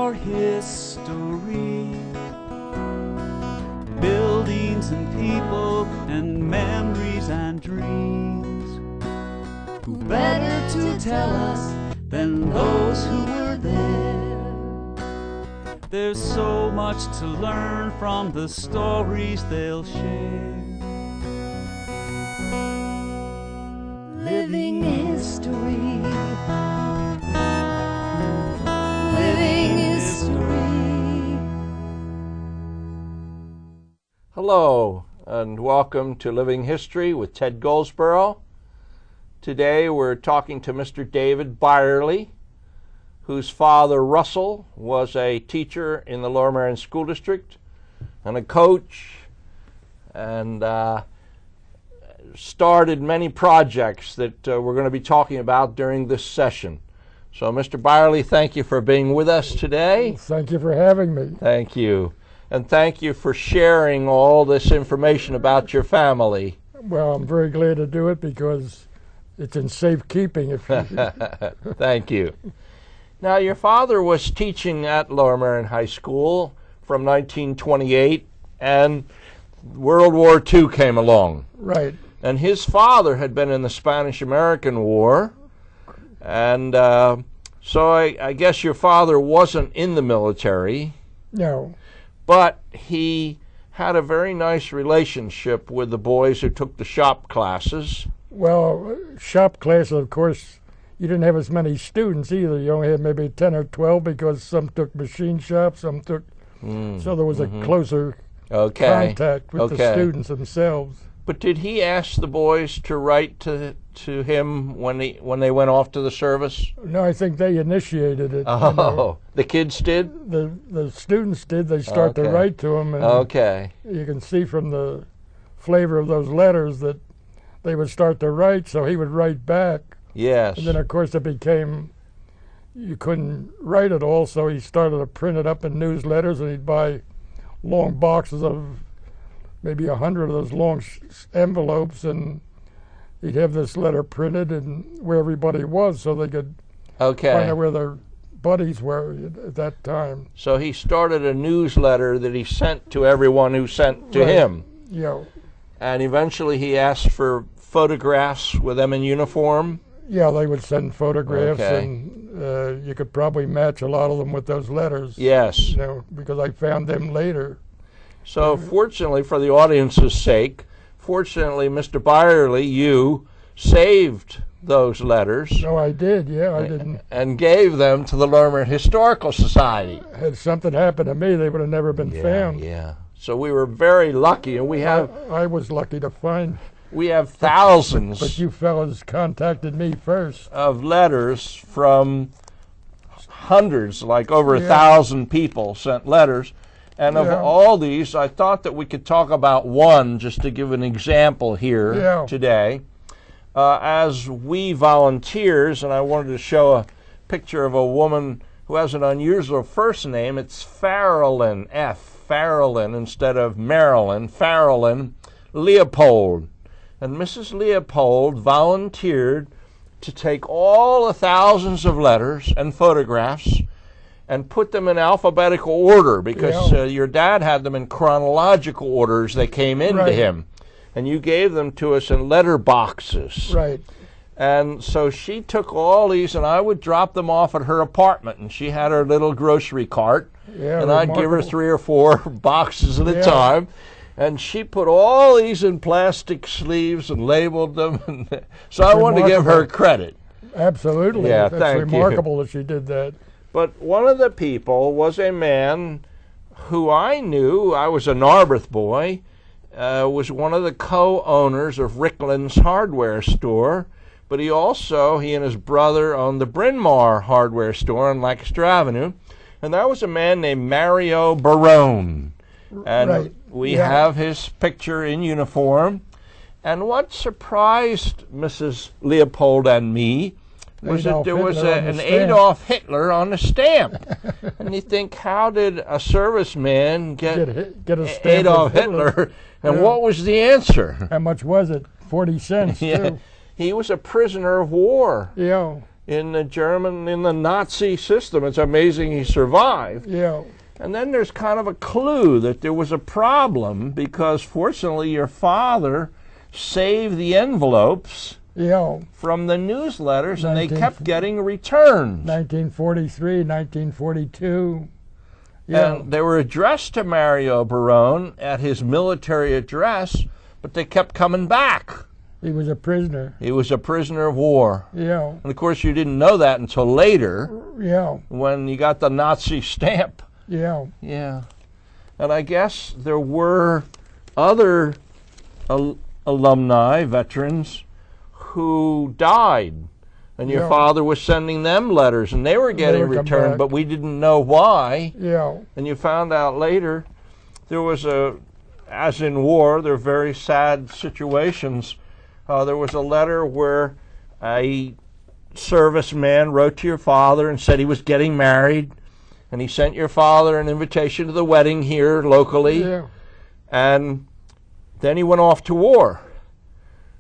our history. Buildings and people and memories and dreams. Who better to tell us than those who were there? There's so much to learn from the stories they'll share. Living history. Living history. Hello, and welcome to Living History with Ted Goldsboro. Today we're talking to Mr. David Byerly, whose father, Russell, was a teacher in the Lower Merion School District and a coach, and started many projects that we're going to be talking about during this session. So, Mr. Byerly, thank you for being with us today. Thank you for having me. Thank you. And thank you for sharing all this information about your family. Well, I'm very glad to do it because it's in safekeeping. Thank you. Now, your father was teaching at Lower Merion High School from 1928, and World War II came along. Right. And his father had been in the Spanish-American War, and so I guess your father wasn't in the military. No. But he had a very nice relationship with the boys who took the shop classes. Well, shop classes, of course, you didn't have as many students either. You only had maybe 10 or 12 because some took machine shops, some took... So there was a closer contact with the students themselves. But did he ask the boys to write to him when they went off to the service? No, I think they initiated it. Oh, the kids did? The students did. They start to write to him. And you can see from the flavor of those letters that they would start to write, so he would write back. Yes. And then, of course, it became, you couldn't write it all, so he started to print it up in newsletters, and he'd buy long boxes of maybe 100 of those long envelopes, and he'd have this letter printed and where everybody was so they could find out where their buddies were at that time. So he started a newsletter that he sent to everyone who sent to him. Yeah. And eventually he asked for photographs with them in uniform. Yeah, they would send photographs, and you could probably match a lot of them with those letters. Yes. You know, because I found them later. So fortunately, for the audience's sake, fortunately, Mr. Byerly, you saved those letters. No, I did, yeah, I didn't. And gave them to the Lower Merion Historical Society. Had something happened to me, they would have never been found. Yeah. So we were very lucky, and we have... I was lucky to find... We have thousands... But you fellas contacted me first. ...of letters from hundreds, like over 1,000 people sent letters. And of all these, I thought that we could talk about one, just to give an example here today. As we volunteers, and I wanted to show a picture of a woman who has an unusual first name. It's Farrellyn, Farrellyn instead of Marilyn, Farrellyn Leopold. And Mrs. Leopold volunteered to take all the thousands of letters and photographs and put them in alphabetical order, because your dad had them in chronological order as they came into him. And you gave them to us in letter boxes. Right. And so she took all these, and I would drop them off at her apartment, and she had her little grocery cart, and I'd give her 3 or 4 boxes at a time. And she put all these in plastic sleeves and labeled them. So I wanted to give her credit. Absolutely. Yeah, That's remarkable that she did that. But one of the people was a man who I knew. I was a Narberth boy, was one of the co-owners of Rickland's hardware store, but he and his brother owned the Bryn Mawr hardware store on Lancaster Avenue, and that was a man named Mario Barone. And we have his picture in uniform. And what surprised Mrs. Leopold and me was that there was an Adolf Hitler on the stamp. And you think, how did a serviceman get a stamp Adolf Hitler? And what was the answer? How much was it? 40 cents, too. He was a prisoner of war. Yeah. in the Nazi system. It's amazing he survived. Yeah. And then there's kind of a clue that there was a problem because fortunately your father saved the envelopes Yeah. from the newsletters and they kept getting returned. 1943, 1942. Yeah. And they were addressed to Mario Barone at his military address, but they kept coming back. He was a prisoner. He was a prisoner of war. Yeah. And of course you didn't know that until later Yeah. when you got the Nazi stamp. Yeah. Yeah. And I guess there were other alumni, veterans, who died. And your Yeah. father was sending them letters, and they were getting would come returned, back. but we didn't know why. Yeah. And you found out later there was as in war, there are very sad situations. There was a letter where a serviceman wrote to your father and said he was getting married, and he sent your father an invitation to the wedding here locally, Yeah. and then he went off to war.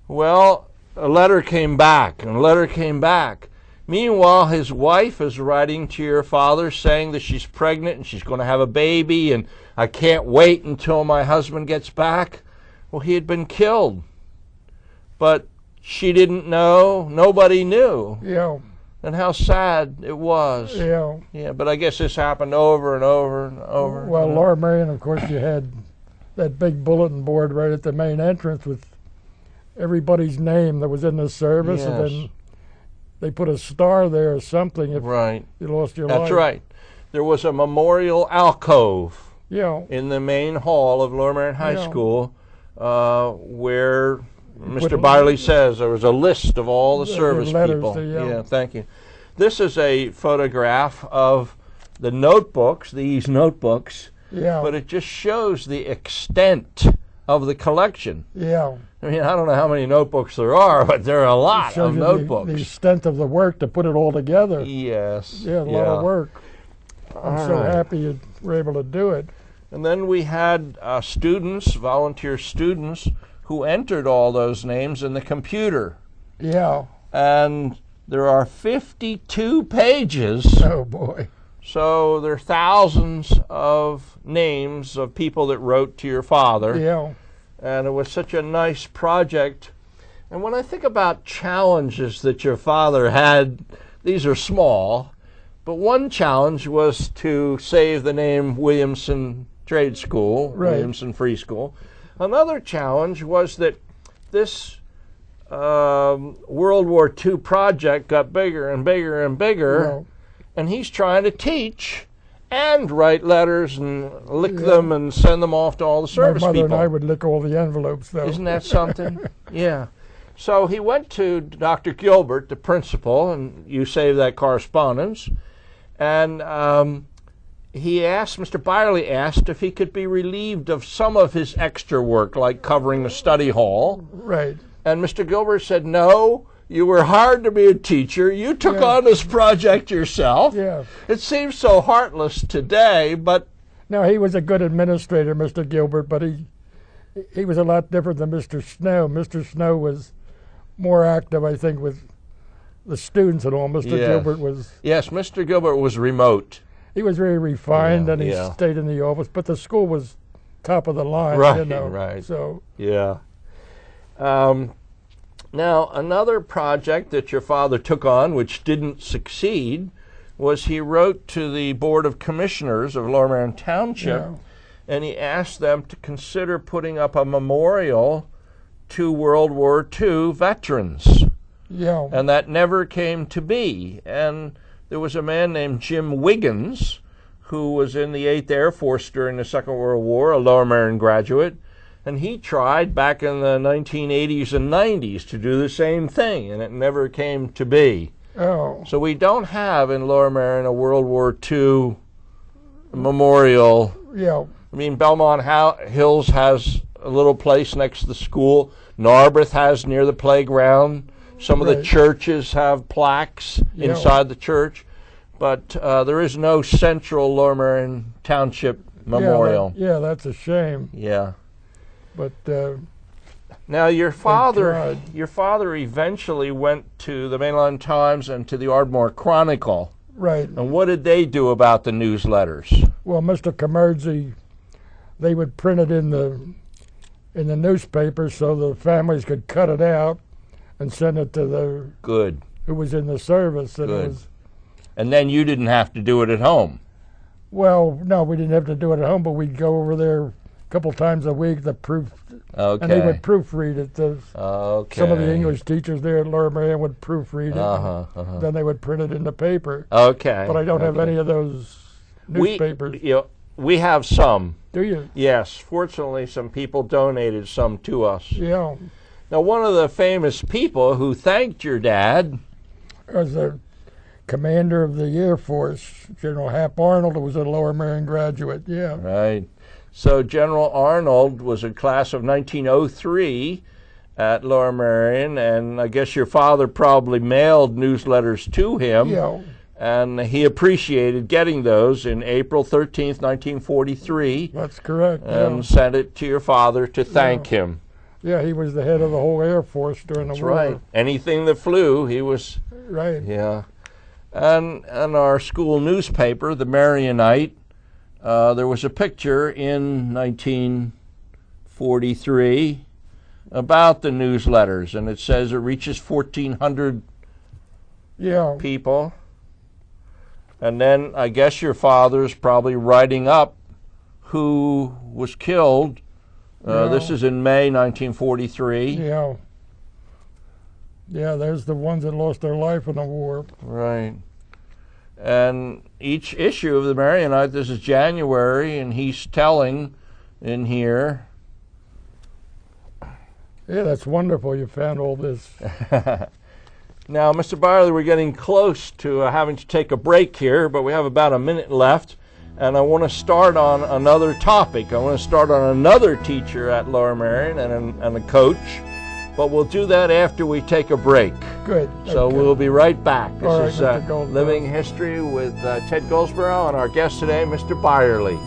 Well, a letter came back, and a letter came back. Meanwhile, his wife is writing to your father saying that she's pregnant and she's going to have a baby, and I can't wait until my husband gets back. Well, he had been killed, but she didn't know. Nobody knew. Yeah. And how sad it was. Yeah. Yeah, but I guess this happened over and over and over. Well, Lower Merion, of course, you had that big bulletin board right at the main entrance with everybody's name that was in the service, and Yes. then they put a star there or something if Right. you lost your life. That's right. There was a memorial alcove Yeah. in the main hall of Lower Merion High Yeah. School where Mr. Put- Byerly says there was a list of all the The service letters people. to, yeah. Yeah, thank you. This is a photograph of the notebooks, these notebooks, Yeah. but it just shows the extent of the collection. Yeah. I mean, I don't know how many notebooks there are, but there are a lot Shows of you notebooks. the extent of the work to put it all together. Yes. Yeah, a lot of work. I'm All so right. happy you were able to do it. And then we had students, volunteer students, who entered all those names in the computer. Yeah. And there are 52 pages, Oh boy. so there are thousands of names of people that wrote to your father. Yeah. And it was such a nice project. And when I think about challenges that your father had, these are small, but one challenge was to save the name Williamson Trade School, Right. Williamson Free School. Another challenge was that this World War II project got bigger and bigger and bigger, Well, and he's trying to teach and write letters and lick Yeah. them and send them off to all the my service mother people. and I would lick all the envelopes, though. Isn't that something? Yeah. So he went to Dr. Gilbert, the principal, and you saved that correspondence, and he asked, Mr. Byerly asked if he could be relieved of some of his extra work, like covering the study hall. Right. And Mr. Gilbert said, no, you were hired to be a teacher. You took Yeah. on this project yourself. Yeah. It seems so heartless today, but Now, he was a good administrator, Mr. Gilbert, but he was a lot different than Mr. Snow. Mr. Snow was more active, I think, with the students and all. Mr. Yes. Gilbert was, yes, Mr. Gilbert was remote. he was very refined, Yeah, and he yeah. stayed in the office, but the school was top of the line, Right, you know. right. So, Yeah. Now, another project that your father took on, which didn't succeed, was he wrote to the Board of Commissioners of Lower Merion Township, Yeah. and he asked them to consider putting up a memorial to World War II veterans. yeah. And that never came to be. And there was a man named Jim Wiggins, who was in the 8th Air Force during the Second World War, a Lower Merion graduate, and he tried back in the 1980s and 90s to do the same thing, and it never came to be. Oh, So we don't have in Lower Merion a World War II memorial. yeah. I mean, Belmont Hills has a little place next to the school. Narberth has near the playground. Some of the Right. churches have plaques Yeah. inside the church, but there is no central Lower Merion Township memorial. Yeah, that's a shame. Yeah. But Now, your tried. father eventually went to the Mainline Times and to the Ardmore Chronicle. Right. And what did they do about the newsletters? Well, Mr. Commerzi, they would print it in the newspaper so the families could cut it out and send it to the Good. who was in the service. And Good. And then you didn't have to do it at home. Well, no, we didn't have to do it at home, but we'd go over there a couple times a week to proof, Okay. and they would proofread it. Okay. Some of the English teachers there at Lower Merion would proofread it. Then they would print it in the paper. Okay. But I don't have any of those newspapers. We have some. Do you? Yes. Fortunately, some people donated some to us. Yeah. Now, one of the famous people who thanked your dad As the commander of the Air Force, General Hap Arnold, who was a Lower Merion graduate. Yeah. Right. So General Arnold was a class of 1903 at Lower Merion, and I guess your father probably mailed newsletters to him. Yeah. And he appreciated getting those in April 13th, 1943. That's correct. And sent it to your father to thank him. Yeah, he was the head of the whole Air Force during the war. Right. Anything that flew, he was. Right. Yeah. And our school newspaper, the Marionite, there was a picture in 1943 about the newsletters, and it says it reaches 1,400 people. And then I guess your father's probably writing up who was killed. This is in May 1943. Yeah. Yeah, there's the ones that lost their life in the war. Right. And each issue of the Marionite, this is January, and he's telling in here. Yeah, that's wonderful you found all this. Now, Mr. Byerly, we're getting close to having to take a break here, but we have about a minute left, and I want to start on another topic. I want to start on another teacher at Lower Merion and a coach, but we'll do that after we take a break. Good. So Okay. we'll be right back. All This right, is Mr. Goldsboro. Living History with Ted Goldsboro and our guest today, Mr. Byerly.